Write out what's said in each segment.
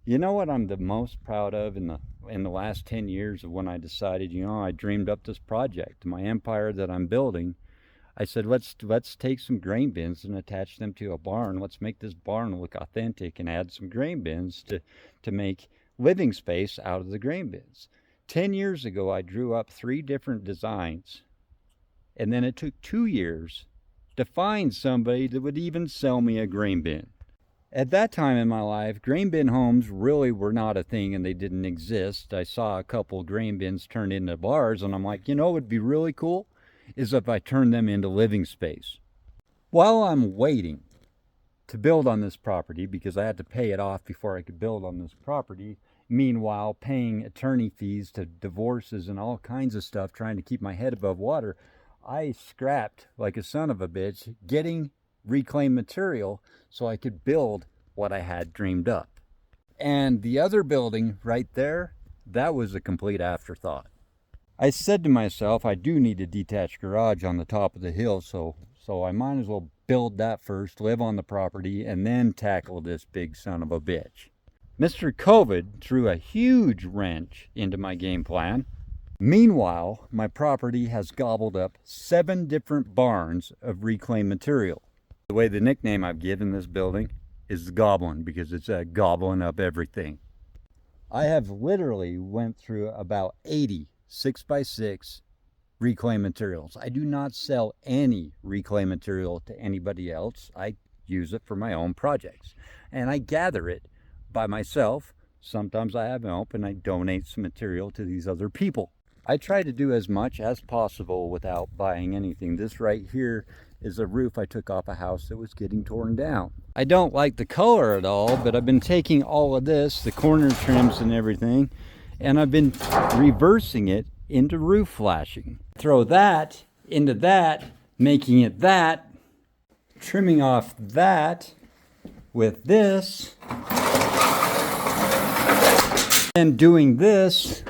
You know what I'm the most proud of in the last 10 years of when I decided, I dreamed up this project, my empire that I'm building. I said, let's take some grain bins and attach them to a barn. Let's make this barn look authentic and add some grain bins to make living space out of the grain bins. 10 years ago, I drew up 3 different designs, and then it took 2 years to find somebody that would even sell me a grain bin. At that time in my life, grain bin homes really were not a thing and they didn't exist. I saw a couple grain bins turned into bars, and I'm like, what would be really cool is if I turned them into living space. While I'm waiting to build on this property, because I had to pay it off before I could build on this property, meanwhile paying attorney fees to divorces and all kinds of stuff, trying to keep my head above water, I scrapped like a son of a bitch getting reclaimed material so I could build what I had dreamed up. And the other building right there, that was a complete afterthought. I said to myself, I do need a detached garage on the top of the hill, so I might as well build that first, live on the property, and then tackle this big son of a bitch. Mr. COVID threw a huge wrench into my game plan. Meanwhile, my property has gobbled up 7 different barns of reclaimed material. The way the nickname I've given this building is the Goblin, because it's gobbling up everything. I have literally went through about 80 6x6 reclaimed materials. I do not sell any reclaimed material to anybody else. I use it for my own projects, and I gather it by myself. Sometimes I have help and I donate some material to these other people. I try to do as much as possible without buying anything. This right here is a roof I took off a house that was getting torn down. I don't like the color at all, but I've been taking all of this, the corner trims and everything, and I've been reversing it into roof flashing. Throw that into that, making it that, trimming off that with this, and doing this.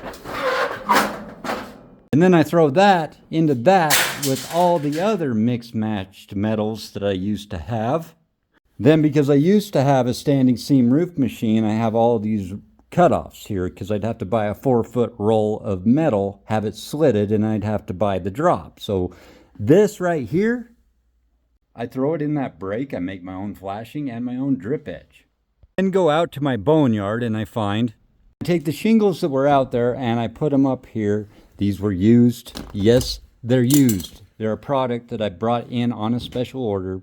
And then I throw that into that with all the other mixed matched metals that I used to have. Then, because I used to have a standing seam roof machine, I have all these cutoffs here because I'd have to buy a 4-foot roll of metal, have it slitted, and I'd have to buy the drop. So this right here, I throw it in that break. I make my own flashing and my own drip edge. Then go out to my boneyard and I take the shingles that were out there and I put them up here. These were used. Yes, they're used. They're a product that I brought in on a special order.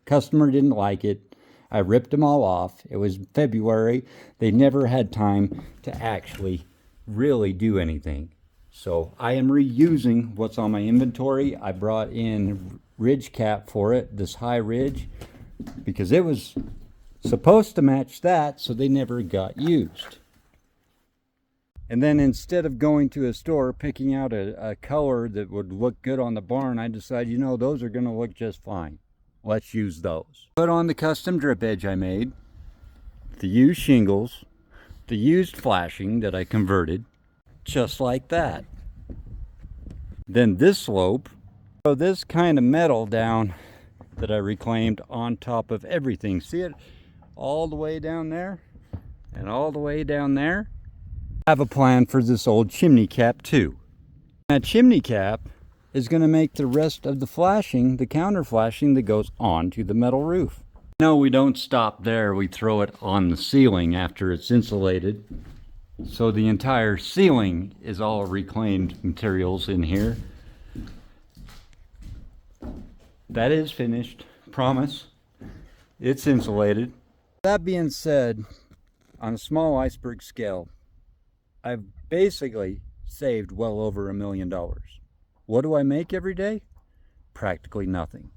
Customer didn't like it. I ripped them all off. It was February. They never had time to actually really do anything. So I am reusing what's on my inventory. I brought in ridge cap for it, this high ridge, because it was supposed to match that, so they never got used. And then instead of going to a store picking out a color that would look good on the barn, I decided, those are going to look just fine. Let's use those. Put on the custom drip edge I made, the used shingles, the used flashing that I converted, just like that. Then this slope, so this kind of metal down that I reclaimed on top of everything. See it all the way down there and all the way down there? I have a plan for this old chimney cap too. That chimney cap is going to make the rest of the flashing, the counter flashing that goes onto the metal roof. No, we don't stop there. We throw it on the ceiling after it's insulated. So the entire ceiling is all reclaimed materials in here. That is finished, promise. It's insulated. That being said, on a small iceberg scale, I've basically saved well over $1 million. What do I make every day? Practically nothing.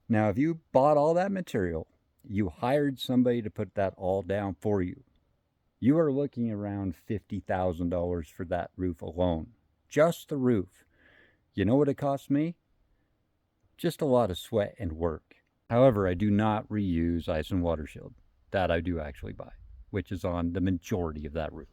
Now, if you bought all that material, you hired somebody to put that all down for you, you are looking around $50,000 for that roof alone. Just the roof. You know what it cost me? Just a lot of sweat and work. However, I do not reuse ice and water shield. That I do actually buy, which is on the majority of that roof.